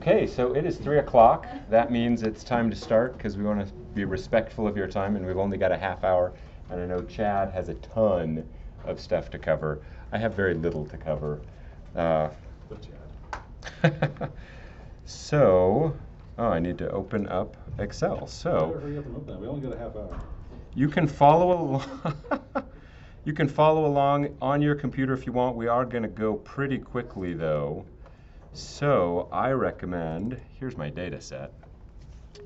Okay, so it is 3 o'clock. That means it's time to start because we want to be respectful of your time, and we've only got a half hour. And I know Chad has a ton of stuff to cover. I have very little to cover. So, I need to open up Excel. So, hurry up and open that. We only got a half hour. You can follow along. You can follow along on your computer if you want. We are going to go pretty quickly, though. So I recommend, here's my data set.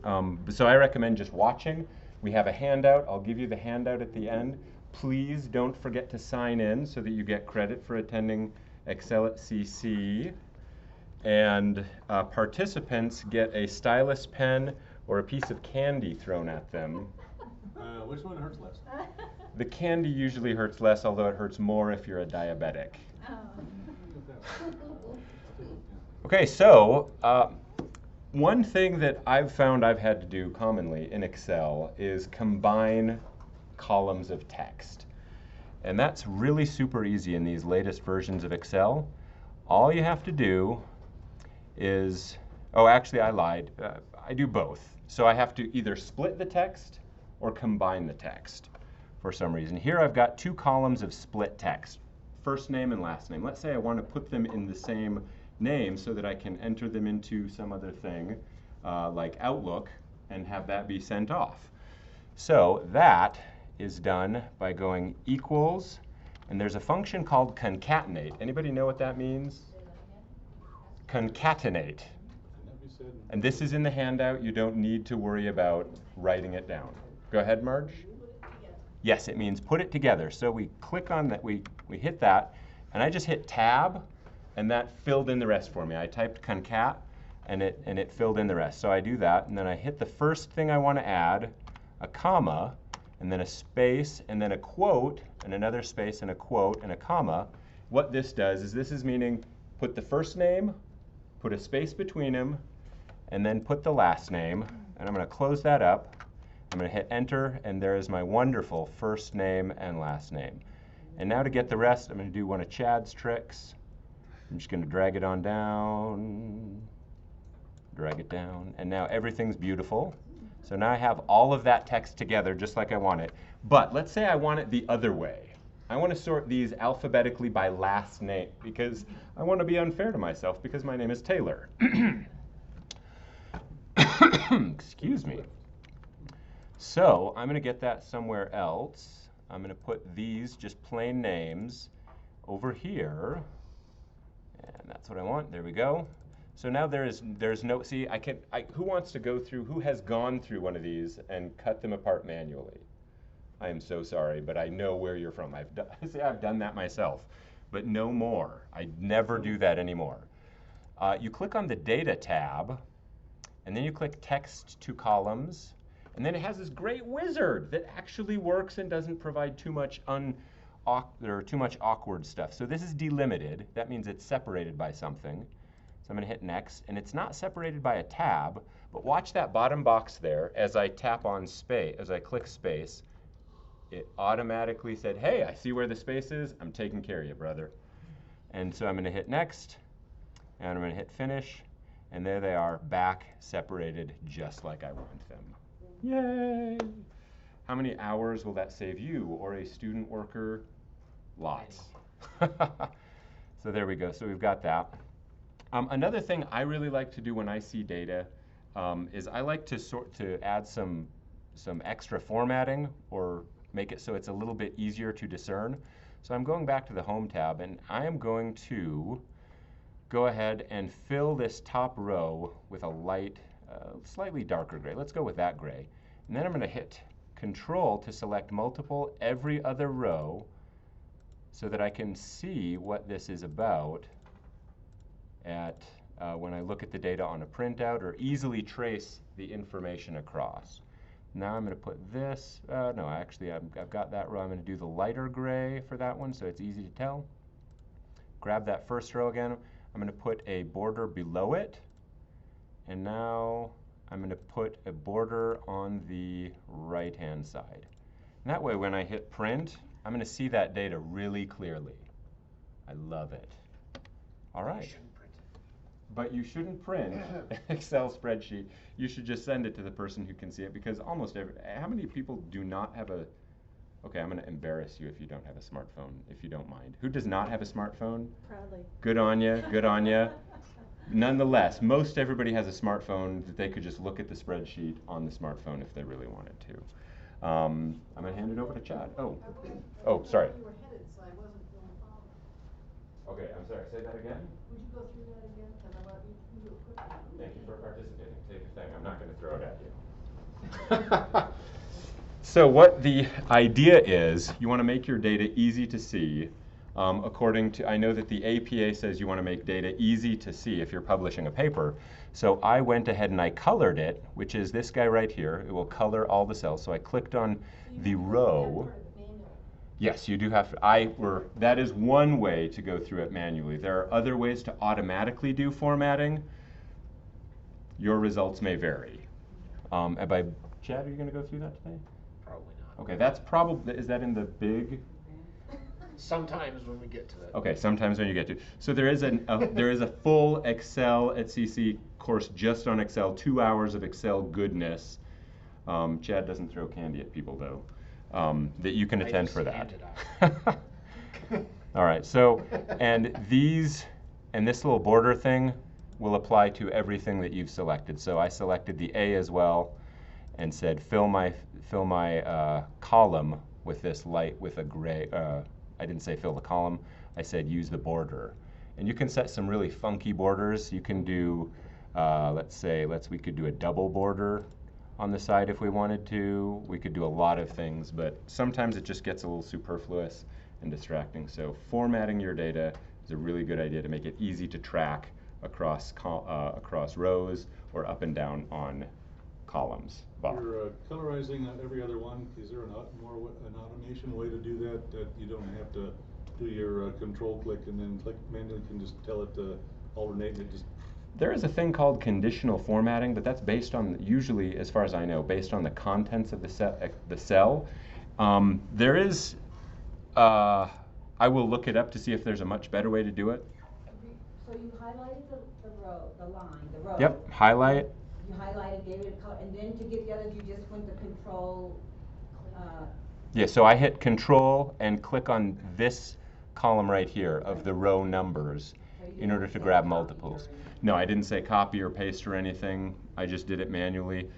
So I recommend just watching. We have a handout. I'll give you the handout at the end. Please don't forget to sign in so that you get credit for attending Excel at CC. And participants get a stylus pen or a piece of candy thrown at them. Which one hurts less? The candy usually hurts less, although it hurts more if you're a diabetic. Okay, so one thing that I've found I've had to do commonly in Excel is combine columns of text. And that's really super easy in these latest versions of Excel. All you have to do is, oh, actually I lied. I do both. So I have to either split the text or combine the text for some reason. Here I've got two columns of split text, first name and last name. Let's say I want to put them in the same name so that I can enter them into some other thing like Outlook and have that be sent off. So that is done by going equals, and there's a function called concatenate. Anybody know what that means? Concatenate. And this is in the handout. You don't need to worry about writing it down. Go ahead, Marge. Yes, it means put it together. So we click on that, we hit that, and I just hit tab, and that filled in the rest for me. I typed concat, and it filled in the rest. So I do that, and then I hit the first thing I want to add, a comma, and then a space, and then a quote, and another space, and a quote, and a comma. What this does is this is meaning put the first name, put a space between them, and then put the last name, and I'm going to close that up. I'm going to hit enter, and there is my wonderful first name and last name. And now to get the rest, I'm going to do one of Chad's tricks. I'm just going to drag it on down, drag it down, and now everything's beautiful. So now I have all of that text together just like I want it. But let's say I want it the other way. I want to sort these alphabetically by last name because I want to be unfair to myself because my name is Taylor. Excuse me. So I'm going to get that somewhere else. I'm going to put these just plain names over here. And that's what I want. There we go. So now there's no, see, who wants to go through, who has gone through one of these and cut them apart manually? I am so sorry, but I know where you're from. I've done that myself, but no more. I never do that anymore. You click on the Data tab, and then you click Text to Columns, and then it has this great wizard that actually works and doesn't provide too much awkward stuff. So this is delimited. That means it's separated by something. So I'm going to hit Next, and it's not separated by a tab, but watch that bottom box there as I tap on space, as I click space. It automatically said, hey, I see where the space is. I'm taking care of you, brother. And so I'm going to hit Next, and I'm going to hit Finish, and there they are, back separated just like I want them. Yay! How many hours will that save you or a student worker? Lots. So there we go. So we've got that. Another thing I really like to do when I see data is I like to add some extra formatting or make it so it's a little bit easier to discern. So I'm going back to the Home tab, and I am going to go ahead and fill this top row with a light, slightly darker gray. Let's go with that gray. And then I'm going to hit Control to select multiple every other row so that I can see what this is about when I look at the data on a printout or easily trace the information across. Now I'm going to put this, no, actually I've got that row. I'm going to do the lighter gray for that one so it's easy to tell. Grab that first row again. I'm going to put a border below it. And now I'm going to put a border on the right-hand side. And that way when I hit print, I'm going to see that data really clearly. I love it. All right. but you shouldn't print an Excel spreadsheet. You should just send it to the person who can see it, because almost how many people do not have a, okay, I'm going to embarrass you if you don't have a smartphone, if you don't mind. Who does not have a smartphone? Proudly. Good on you, good on you. Nonetheless, most everybody has a smartphone that they could just look at the spreadsheet on the smartphone if they really wanted to. I'm going to hand it over to Chad. Oh, sorry. You were headed, so I wasn't going to follow. Okay, I'm sorry, say that again? Would you go through that again? Because I want you to do it quickly. Thank you for participating. Take the thing. I'm not going to throw it at you. So what the idea is, you want to make your data easy to see. According to, I know that the APA says you want to make data easy to see if you're publishing a paper. So I went ahead and I colored it, which is this guy right here. It will color all the cells. So I clicked on the row. Yes, you do have to. That is one way to go through it manually. There are other ways to automatically do formatting. Your results may vary. Chad, are you going to go through that today? Probably not. Okay, that's probably, is that in the big? Sometimes when we get to it. Okay, sometimes when you get to. So there is a full Excel at CC course just on Excel, 2 hours of Excel goodness. Chad doesn't throw candy at people though, that you can attend for that. All right, so, and this little border thing will apply to everything that you've selected. So I selected the A as well and said fill my column with this light, with a gray, I didn't say fill the column, I said use the border. And you can set some really funky borders. You can do, we could do a double border on the side if we wanted to. We could do a lot of things, but sometimes it just gets a little superfluous and distracting. So formatting your data is a really good idea to make it easy to track across rows or up and down on columns. Bob. You're colorizing every other one. Is there an automation way to do that, that you don't have to do your control click and then click manually, can just tell it to alternate and it just... There is a thing called conditional formatting, but that's based on, usually, as far as I know, based on the contents of the cell. There is, I will look it up to see if there's a much better way to do it. So you highlighted the row, the line, the row. Yep, highlight. You highlighted, gave it a color, and then to get the others, you just went to control. Yeah, so I hit control and click on this column right here of the row numbers in order to grab multiples. No, I didn't say copy or paste or anything. I just did it manually.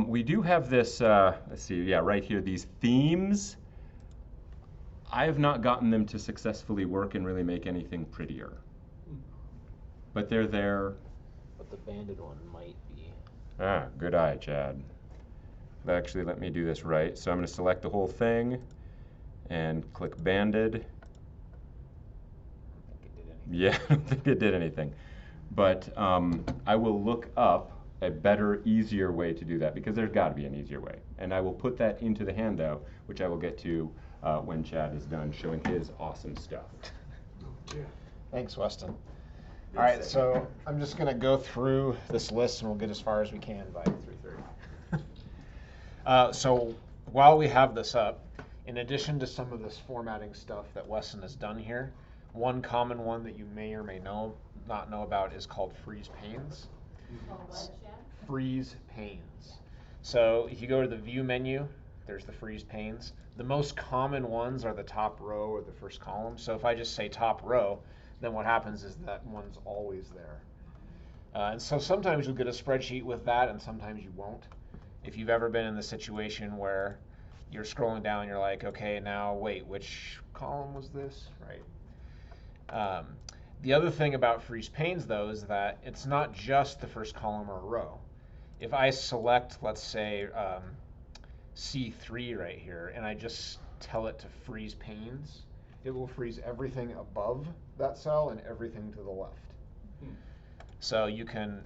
We do have this, let's see, yeah, right here, these themes. I have not gotten them to successfully work and really make anything prettier. But they're there. But the banded one might be. Ah, good eye, Chad. Actually, let me do this right. So I'm going to select the whole thing and click banded. Yeah, I don't think it did anything. But I will look up a better, easier way to do that, because there's got to be an easier way. And I will put that into the handout, which I will get to when Chad is done showing his awesome stuff. Yeah. Thanks, Weston. All right, so I'm just going to go through this list and we'll get as far as we can by 3:30. So while we have this up, in addition to some of this formatting stuff that Weston has done here, one common one that you may or may not know about is called freeze panes. Freeze panes. So if you go to the view menu, there's the freeze panes. The most common ones are the top row or the first column. So if I just say top row, then what happens is that one's always there. And so sometimes you'll get a spreadsheet with that and sometimes you won't. If you've ever been in the situation where you're scrolling down and you're like, okay, now wait, which column was this, right? The other thing about freeze panes though is that it's not just the first column or row. If I select, let's say, C3 right here, and I just tell it to freeze panes, it will freeze everything above that cell and everything to the left. So you can,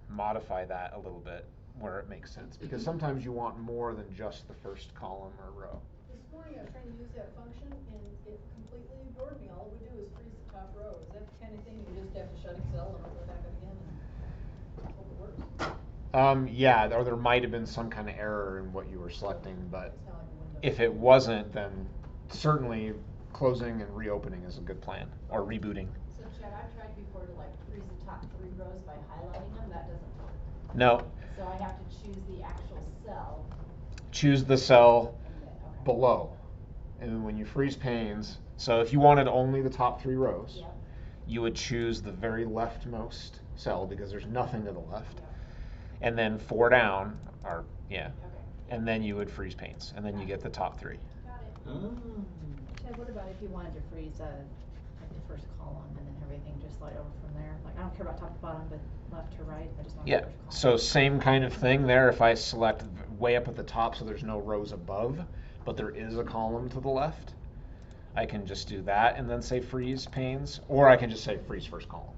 modify that a little bit where it makes sense, because sometimes you want more than just the first column or row. This morning I was trying to use that function and it completely ignored me. All we do is freeze the top row. Is that the kind of thing you just have to shut Excel and open it back up again and hope it works? Yeah, or there might have been some kind of error in what you were selecting, but if it wasn't, then certainly closing and reopening is a good plan, or rebooting. So Chad, I've tried before to freeze the top 3 rows by highlighting them, that doesn't work. No, So I have to choose the actual cell. choose the cell And then, okay. below. And when you freeze panes, so if you wanted only the top 3 rows, Yep. you would choose the very leftmost cell because there's nothing to the left. Yep. And then 4 down, or yeah, Okay. and then you would freeze panes, and then you get the top 3. Got it. Oh. Chad, what about if you wanted to freeze like the first column and then everything just slide over from there? Like, I don't care about top to bottom, but left to right, I just want the Yeah, first column. so same kind of thing there. If I select way up at the top so there's no rows above, but there is a column to the left, I can just do that and then say freeze panes, or I can just say freeze first column.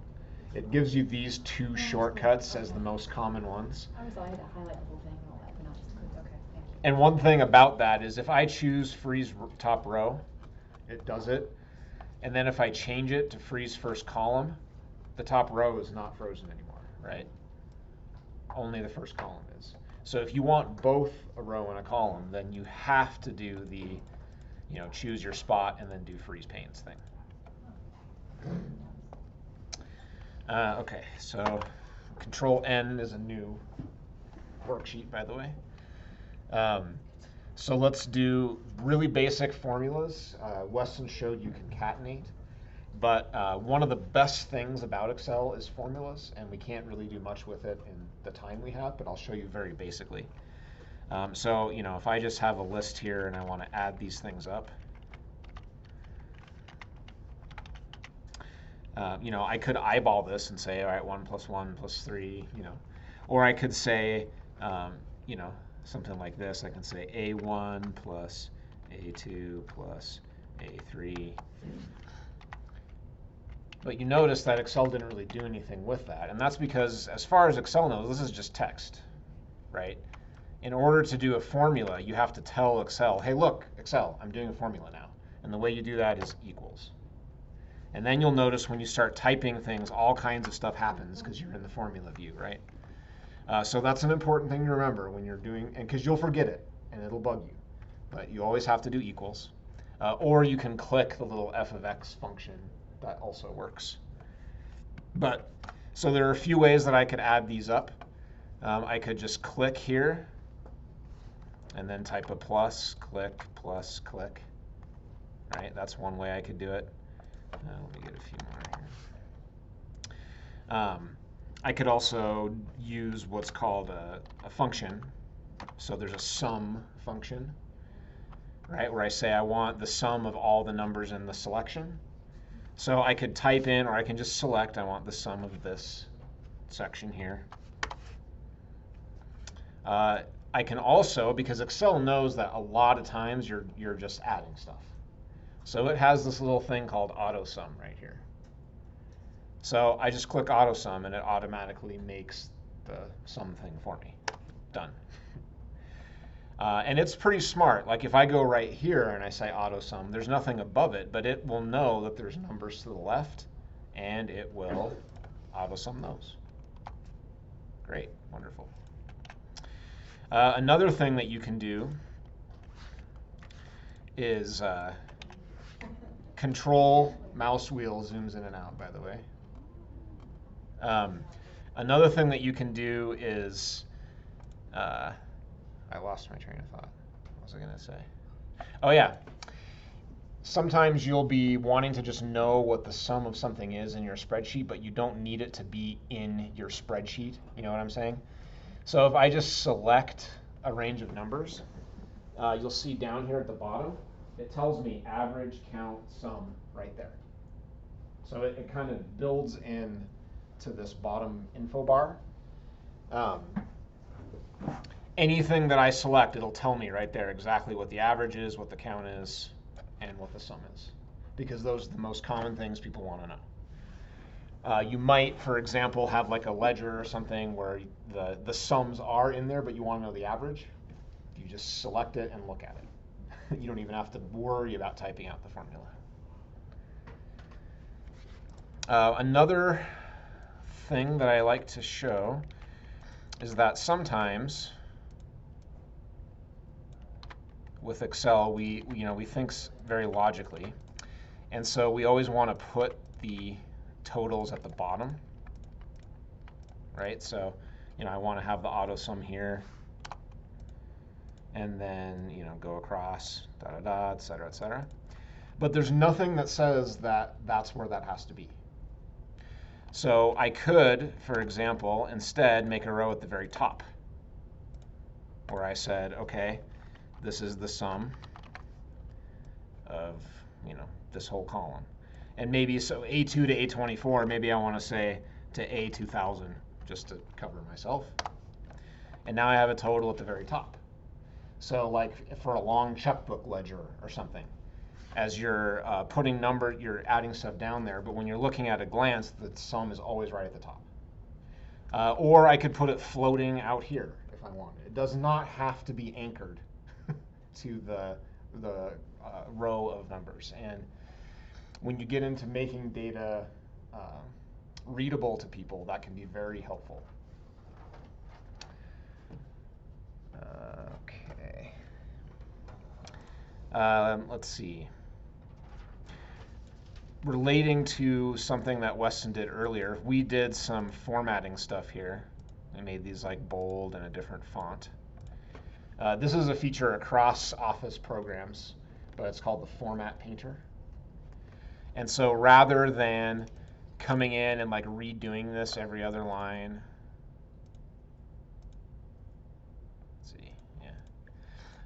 It gives you these 2 shortcuts as the most common ones. I was like, I had to highlight the whole thing and all that, but not just click, okay, thank you. And one thing about that is if I choose freeze top row, it does it. And then if I change it to freeze first column, the top row is not frozen anymore, right? Only the first column is. So if you want both a row and a column, then you have to do the, choose your spot and then do freeze panes thing. Okay, so Control N is a new worksheet, by the way. So let's do really basic formulas. Weston showed you concatenate, but one of the best things about Excel is formulas, and we can't really do much with it in the time we have, but I'll show you very basically. So, if I just have a list here and I want to add these things up, I could eyeball this and say, all right, 1 + 1 + 3, or I could say, something like this. I can say A1 plus A2 plus A3. But you notice that Excel didn't really do anything with that. And that's because, as far as Excel knows, this is just text, right? In order to do a formula, you have to tell Excel, hey, look, Excel, I'm doing a formula now. And the way you do that is equals. And then you'll notice when you start typing things, all kinds of stuff happens because you're in the formula view, right? So that's an important thing to remember when you're doing, and because you'll forget it and it'll bug you. But you always have to do equals. Or you can click the little f of x function. That also works. But so there are a few ways that I could add these up. I could just click here and then type a plus, click, plus, click. Right? That's one way I could do it. Let me get a few more here. I could also use what's called a function. So there's a sum function, right, where I say I want the sum of all the numbers in the selection. So I could type in, or I can just select, I want the sum of this section here. I can also, because Excel knows that a lot of times you're just adding stuff. So it has this little thing called AutoSum right here. So I just click AutoSum and it automatically makes the sum thing for me. Done. And it's pretty smart. Like if I go right here and I say AutoSum, there's nothing above it, but it will know that there's numbers to the left and it will AutoSum those. Great, wonderful. Another thing that you can do is Control mouse wheel zooms in and out, by the way. Another thing that you can do is, I lost my train of thought. What was I going to say? Oh yeah. Sometimes you'll be wanting to just know what the sum of something is in your spreadsheet, but you don't need it to be in your spreadsheet. You know what I'm saying? So if I just select a range of numbers, you'll see down here at the bottom, it tells me average, count, sum right there. So it kind of builds in to this bottom info bar. Anything that I select, it'll tell me right there exactly what the average is, what the count is, and what the sum is. Because those are the most common things people want to know. You might, for example, have like a ledger or something where the sums are in there, but you want to know the average. You just select it and look at it. You don't even have to worry about typing out the formula. Another thing that I like to show is that sometimes with Excel we think very logically, and so we always want to put the totals at the bottom. right? So, I want to have the auto sum here, and then, go across, et cetera, et cetera. But there's nothing that says that that's where that has to be. So I could, for example, instead make a row at the very top, where I said, okay, this is the sum of, this whole column. And maybe, so A2 to A24, maybe I want to say to A2000, just to cover myself. And now I have a total at the very top. So like for a long checkbook ledger or something, as you're you're adding stuff down there, but when you're looking at a glance, the sum is always right at the top. Or I could put it floating out here if I wanted. It does not have to be anchored to the row of numbers. And when you get into making data readable to people, that can be very helpful. Okay. Let's see. Relating to something that Weston did earlier, we did some formatting stuff here. I made these like bold and a different font. This is a feature across Office programs, but it's called the Format Painter. And so rather than coming in and like redoing this every other line, let's see, yeah.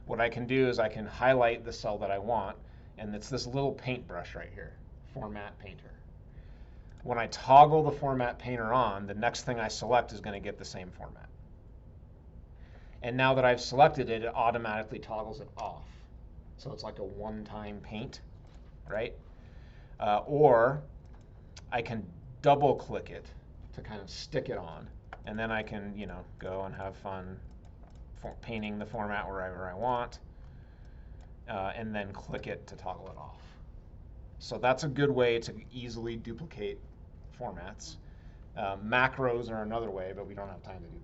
What I can do is I can highlight the cell that I want, and it's this little paintbrush right here, Format Painter. When I toggle the Format Painter on, the next thing I select is going to get the same format. And now that I've selected it, it automatically toggles it off. So it's like a one-time paint, right? Or I can double-click it to kind of stick it on, and then I can, go and have fun painting the format wherever I want, and then click it to toggle it off. So that's a good way to easily duplicate formats. Macros are another way, but we don't have time to do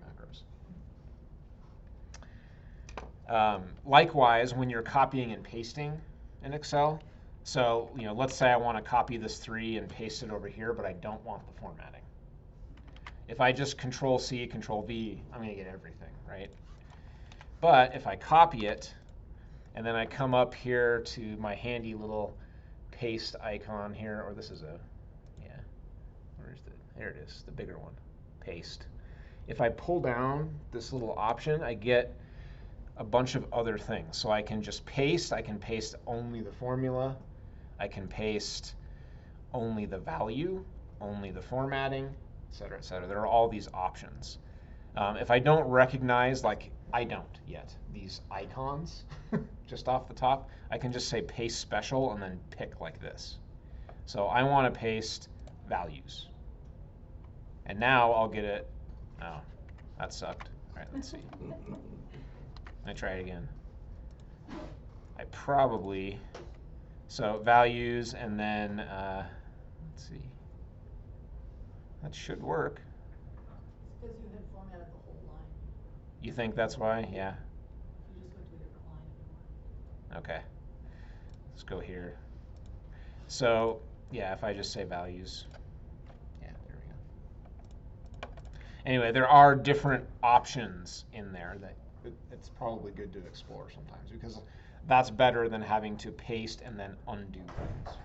macros. Likewise, when you're copying and pasting in Excel, so let's say I want to copy this 3 and paste it over here, but I don't want the formatting. If I just Control-C, Control-V, I'm going to get everything, right? But if I copy it, and then I come up here to my handy little paste icon here, or this is there it is, the bigger one, paste. If I pull down this little option, I get a bunch of other things. So I can just paste, I can paste only the formula, I can paste only the value, only the formatting, et cetera, et cetera. There are all these options. If I don't recognize, like I don't yet, these icons just off the top, I can just say paste special and then pick like this. So I want to paste values. And now I'll get it. Oh, that sucked. All right, let's see. I try it again. I probably, so values and then, let's see. That should work. It's because you had formatted the whole line. You think that's why? Yeah. You just went to a different line if you want. Okay. Let's go here. So, yeah, if I just say values. Yeah, there we go. Anyway, there are different options in there that it's probably good to explore sometimes, because that's better than having to paste and then undo things.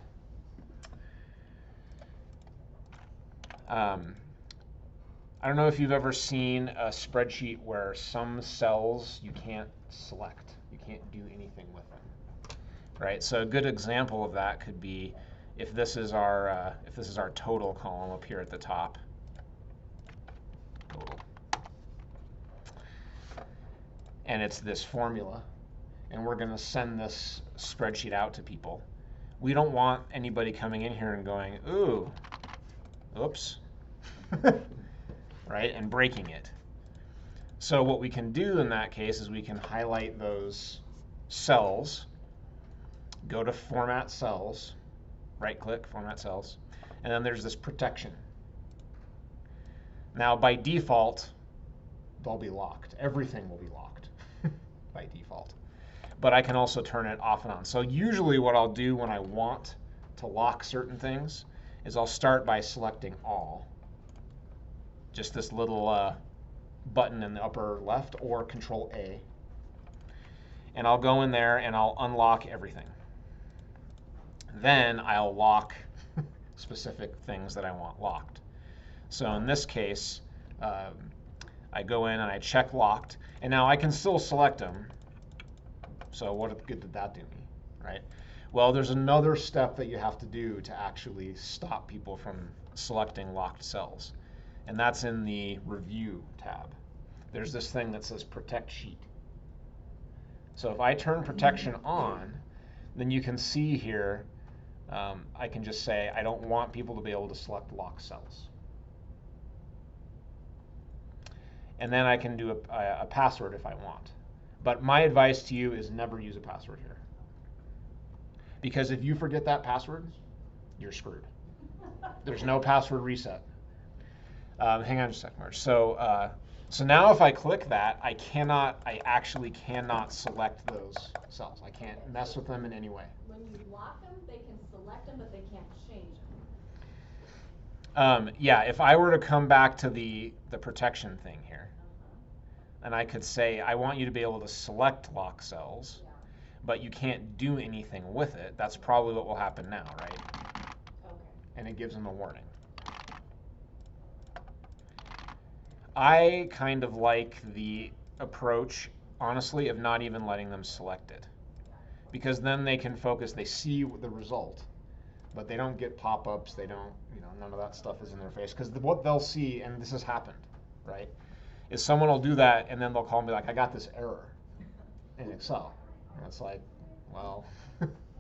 I don't know if you've ever seen a spreadsheet where some cells you can't select. You can't do anything with them, right? So a good example of that could be if this is our total column up here at the top. Total. And it's this formula, and we're going to send this spreadsheet out to people. We don't want anybody coming in here and going, ooh, oops, right, and breaking it. So what we can do in that case is we can highlight those cells, go to Format Cells, right-click, Format Cells, and then there's this protection. Now, by default, they'll be locked. Everything will be locked by default. But I can also turn it off and on. So usually what I'll do when I want to lock certain things is I'll start by selecting all, just this little button in the upper left, or Control A. And I'll go in there and I'll unlock everything. Then I'll lock specific things that I want locked. So in this case, I go in and I check locked, and now I can still select them. So what good did that do me, right? Well, there's another step that you have to do to actually stop people from selecting locked cells, and that's in the Review tab. There's this thing that says Protect Sheet. So if I turn protection on, then you can see here, I can just say I don't want people to be able to select locked cells. And then I can do a password if I want. But my advice to you is never use a password here. Because if you forget that password, you're screwed. There's no password reset. Hang on just a second, Marge. So now if I click that, I actually cannot select those cells. I can't mess with them in any way. When you lock them, they can select them, but they can't change them. Yeah, if I were to come back to the protection thing here, and I could say, I want you to be able to select lock cells, but you can't do anything with it, that's probably what will happen now, right? Okay. And it gives them a warning. I kind of like the approach, honestly, of not even letting them select it. Because then they can focus, they see the result, but they don't get pop-ups, they don't, none of that stuff is in their face. Because what they'll see, and this has happened, right, is someone will do that and then they'll call me like, I got this error in Excel. And it's like, well,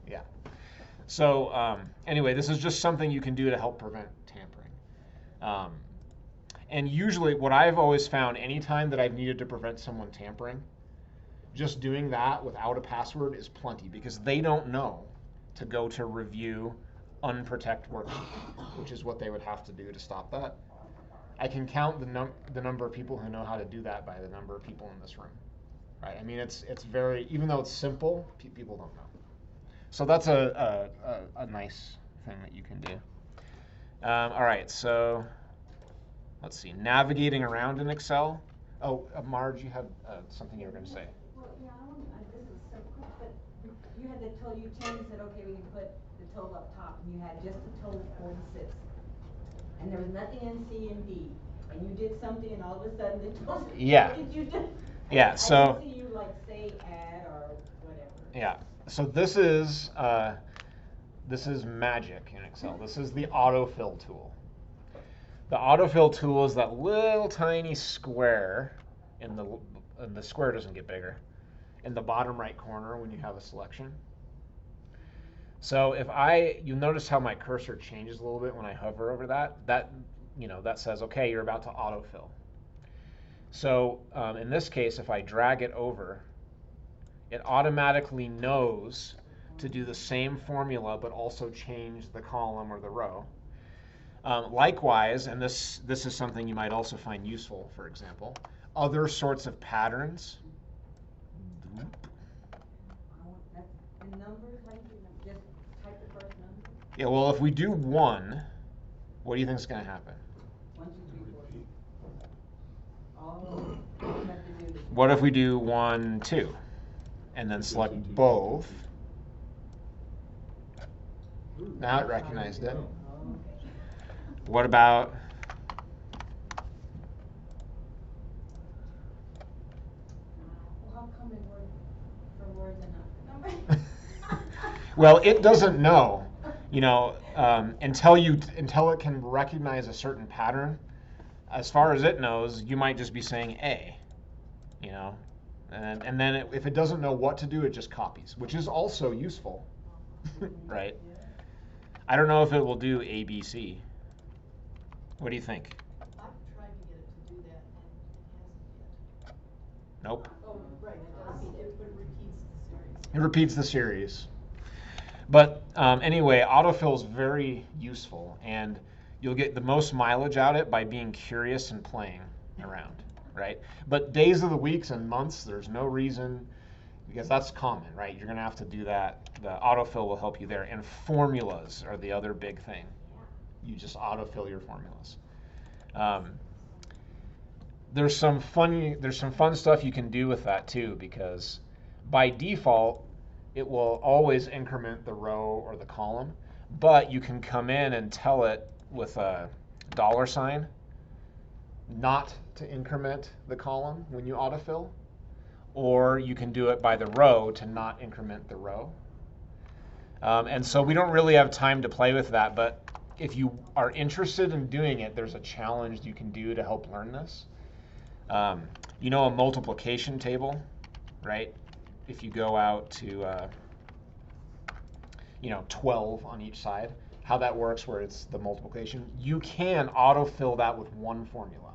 yeah. So anyway, this is just something you can do to help prevent tampering. And usually what I've always found, anytime that I've needed to prevent someone tampering, just doing that without a password is plenty, because they don't know to go to Review Unprotect Worksheet, which is what they would have to do to stop that. I can count the number of people who know how to do that by the number of people in this room, right? I mean, it's very, even though it's simple, people don't know. So that's a nice thing that you can do. All right, so let's see, navigating around in Excel. Oh, Marge, you had something you were going to say. Well, yeah, this is so quick, but you had the total, you changed it, okay, we can put the total up top, and you had just the total 46. And there was nothing in C and D, and you did something, and all of a sudden the total. Yeah. What did you do? Yeah, so. I didn't see you like say add or whatever. Yeah, so this is magic in Excel. This is the autofill tool. The autofill tool is that little tiny square, and the square doesn't get bigger, in the bottom right corner when you have a selection. So you notice how my cursor changes a little bit when I hover over that says, okay, you're about to autofill. So in this case, if I drag it over, it automatically knows to do the same formula, but also change the column or the row. Likewise, and this is something you might also find useful, for example, other sorts of patterns. The numbers, like just type the first number. Yeah, well, if we do 1, what do you think is going to happen? 1, 2, 3, 4. All you have to do is. What if we do 1, 2, and then select both? Now it recognized it. What about? Well, how come it worked for words and not for numbers? Well, it doesn't know, until it can recognize a certain pattern. As far as it knows, you might just be saying A, and then if it doesn't know what to do, it just copies, which is also useful, right? I don't know if it will do A, B, C. What do you think? I've tried to get it to do that, and it hasn't yet. Nope. Oh, right, it repeats the series. It repeats the series. But anyway, autofill is very useful, and you'll get the most mileage out of it by being curious and playing around, right? But days of the weeks and months, there's no reason, because that's common, right? You're going to have to do that. The autofill will help you there. And formulas are the other big thing. You just autofill your formulas. there's some fun stuff you can do with that too, because by default it will always increment the row or the column, but you can come in and tell it with a $sign not to increment the column when you autofill, or you can do it by the row to not increment the row. And so we don't really have time to play with that, but if you are interested in doing it, there's a challenge you can do to help learn this. You know, a multiplication table, right? If you go out to 12 on each side, how that works where it's the multiplication, you can autofill that with one formula.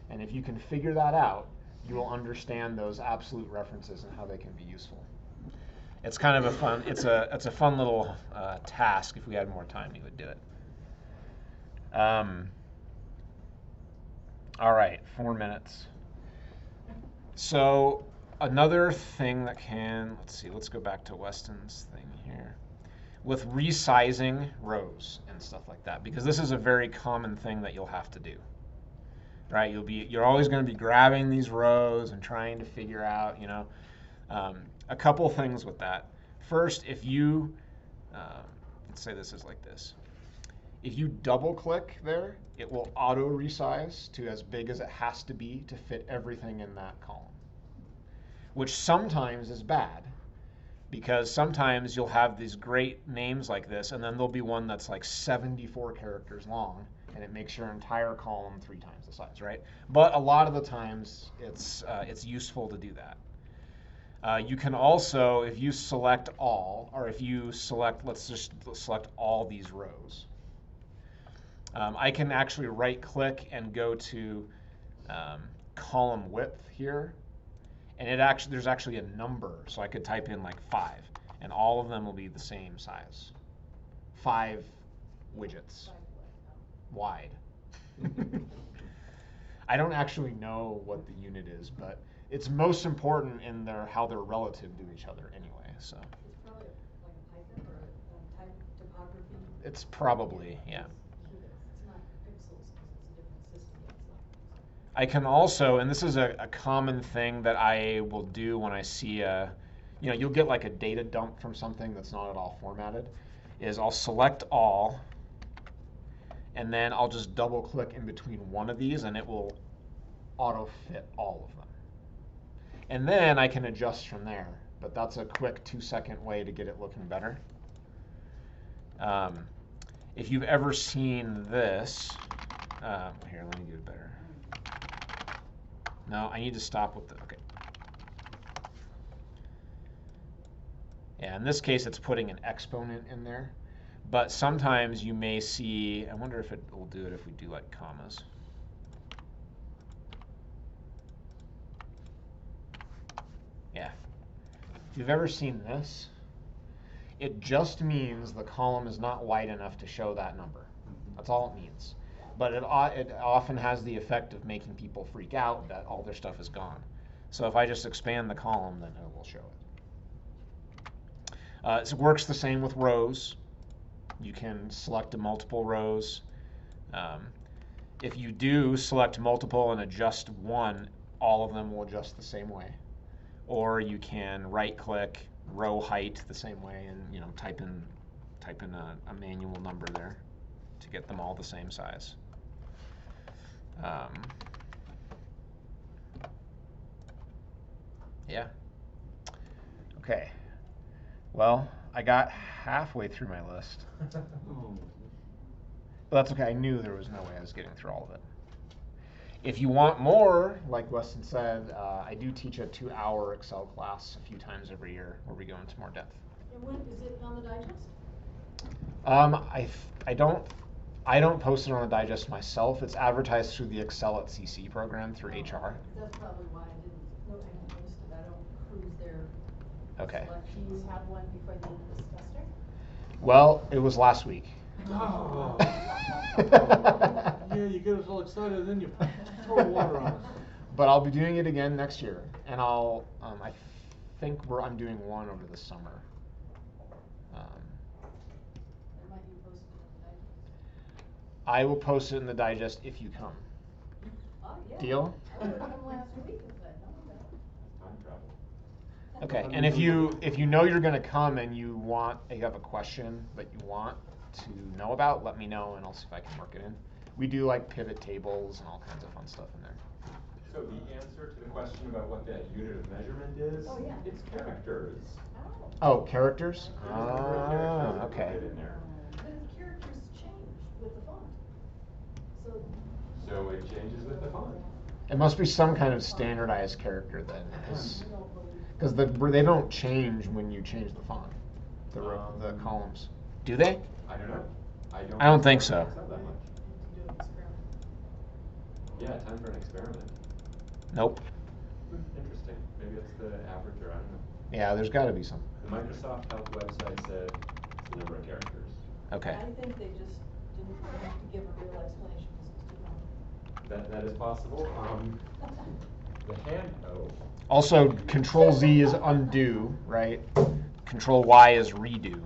And if you can figure that out, you will understand those absolute references and how they can be useful. It's kind of a fun, it's a fun little task. If we had more time, we would do it. All right, 4 minutes. So another thing that let's go back to Weston's thing here. With resizing rows and stuff like that, because this is a very common thing that you'll have to do. Right? You're always going to be grabbing these rows and trying to figure out, a couple things with that. First, if you, let's say this is like this. If you double click there, it will auto resize to as big as it has to be to fit everything in that column, which sometimes is bad, because sometimes you'll have these great names like this, and then there'll be one that's like 74 characters long, and it makes your entire column 3 times the size, right? But a lot of the times, it's useful to do that. You can also, if you select all, or if you select, let's just select all these rows. I can actually right-click and go to column width here, and there's actually a number, so I could type in like 5, and all of them will be the same size. 5 widgets. Wide. I don't actually know what the unit is, but it's most important in how they're relative to each other anyway. So It's probably like a Python or a type topography. it's probably, yeah. It's not pixels because it's a different system. It's not. I can also, and this is a common thing that I will do when I see you'll get like a data dump from something that's not at all formatted, is I'll select all, and then I'll just double click in between one of these and it will auto fit all of them. And then I can adjust from there, but that's a quick 2-second way to get it looking better. If you've ever seen this, here, let me do it better. No, I need to stop with okay. Yeah, in this case, it's putting an exponent in there. But sometimes you may see, I wonder if it will do it if we do like commas. Yeah. If you've ever seen this, it just means the column is not wide enough to show that number. That's all it means. But it often has the effect of making people freak out that all their stuff is gone. So if I just expand the column, then it will show it. It works the same with rows. You can select multiple rows. If you do select multiple and adjust one, all of them will adjust the same way. Or you can right-click row height the same way, and type in a manual number there to get them all the same size. Yeah. Okay. Well, I got halfway through my list. But that's okay. I knew there was no way I was getting through all of it. If you want more, like Weston said, I do teach a 2-hour Excel class a few times every year where we go into more depth. And when is it on the digest? I don't post it on the digest myself. It's advertised through the Excel at CC program through HR. That's probably why I didn't post it. I don't cruise there. Okay. Do you have one before the end of the semester? Well, it was last week. Oh. Yeah, you get us all excited, and then you throw water on us. But I'll be doing it again next year, and I think I'm doing one over the summer. It might be posted on the digest. I will post it in the digest if you come. Yeah. Deal? I would've come last week if I'd known that. Time travel. Okay, and if you know you're gonna come and you have a question that you want to know about, let me know and I'll see if I can work it in. We do like pivot tables and all kinds of fun stuff in there. So the answer to the question about what that unit of measurement is, Oh, yeah. it's characters. Oh. Oh, characters? There's a number of characters that we Okay. fit in there. But his characters change with the font. So. So it changes with the font. It must be some kind of standardized character then, because they don't change when you change the font, the columns. Do they? I don't know. I don't think so. It's not that much. Do an experiment. Yeah, time for an experiment. Nope. Interesting. Maybe it's the average, or I don't know. Yeah, there's got to be some. The Microsoft Help website said it's the number of characters. Okay. I think they just didn't have to give a real explanation because it was too long. That is possible. The hand. Oh. Also, Control Z is undo, right? Control Y is redo.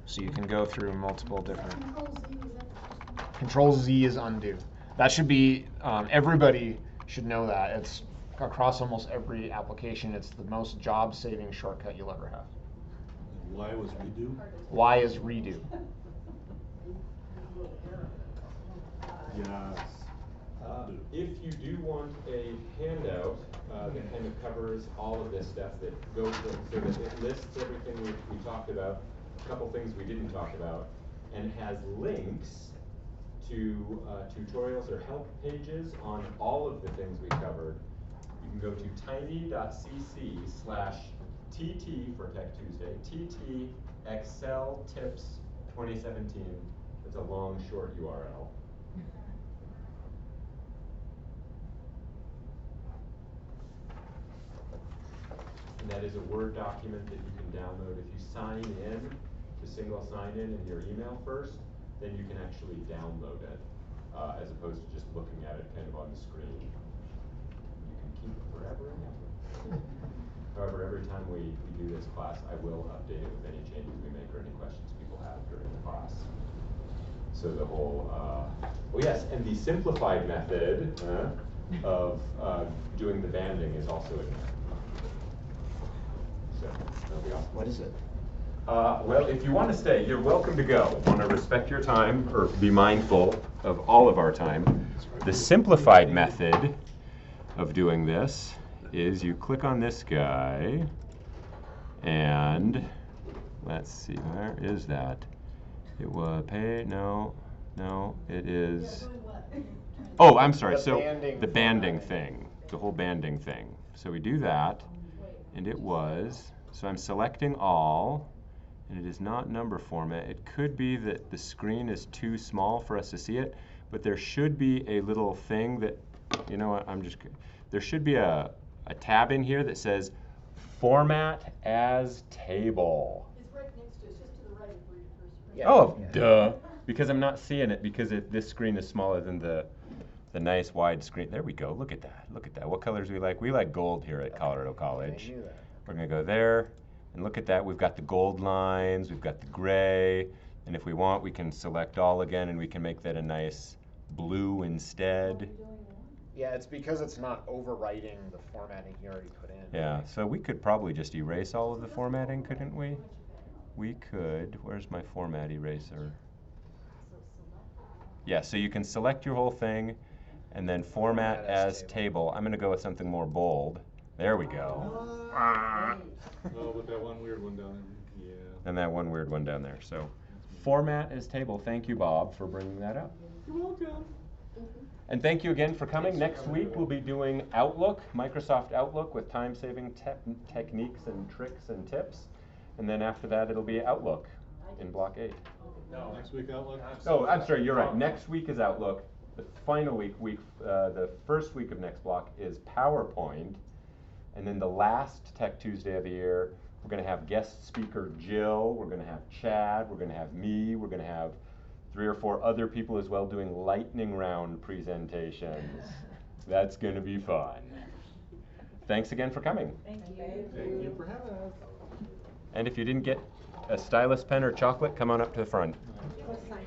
So you can go through multiple different. Control Z, was that the first one? Control Z is undo. That should be, everybody should know that. It's across almost every application. It's the most job-saving shortcut you'll ever have. Y was redo? Y is redo. Yes. If you do want a handout that kind of covers all of this stuff, that goes so that it lists everything we talked about, a couple things we didn't talk about, and has links to tutorials or help pages on all of the things we covered, you can go to tiny.cc/TT for Tech Tuesday, TT Excel Tips 2017. It's a long, short URL. And that is a Word document that you can download. If you sign in to single sign in your email first, then you can actually download it, as opposed to just looking at it kind of on the screen. You can keep it forever and ever. However, every time we do this class, I will update it with any changes we make or any questions people have during the class. So the whole, oh yes, and the simplified method of doing the banding is also in there. So that'll be awesome. What is it? Well, if you want to stay, you're welcome to go. Want to respect your time or be mindful of all of our time. The simplified method of doing this is you click on this guy and let's see, where is that? It was pay, no, it is. Oh, I'm sorry. So the banding thing, the whole banding thing. So we do that, and it was, so I'm selecting all, and it is not number format. It could be that the screen is too small for us to see it, but there should be a little thing that, you know what, there should be a tab in here that says Format as Table. It's right next to, it's just to the right of where you first read. Yeah. Oh, duh. Because I'm not seeing it because this screen is smaller than the nice wide screen. There we go. Look at that. Look at that. What colors do we like? We like gold here at Colorado College. I knew that. We're going to go there. And look at that. We've got the gold lines. We've got the gray. And if we want, we can select all again, and we can make that a nice blue instead. Yeah, it's because it's not overwriting the formatting you already put in. Yeah, so we could probably just erase all of the formatting, couldn't we? We could. Where's my format eraser? Yeah, so you can select your whole thing and then format as table. I'm going to go with something more bold. There we go. Oh, but that one weird one down there, yeah. And that one weird one down there. So format as table. Thank you, Bob, for bringing that up. You're welcome. And thank you again for coming. Next week we'll be doing Outlook, Microsoft Outlook, with time-saving techniques and tricks and tips. And then after that it'll be Outlook in Block 8. No. Next week Outlook? Oh, I'm sorry, you're right. Next week is Outlook. The final week, the first week of next block is PowerPoint. And then the last Tech Tuesday of the year, we're going to have guest speaker Jill, we're going to have Chad, we're going to have me, we're going to have 3 or 4 other people as well doing lightning round presentations. That's going to be fun. Thanks again for coming. Thank you. Thank you for having us. And if you didn't get a stylus pen or chocolate, come on up to the front. Sign.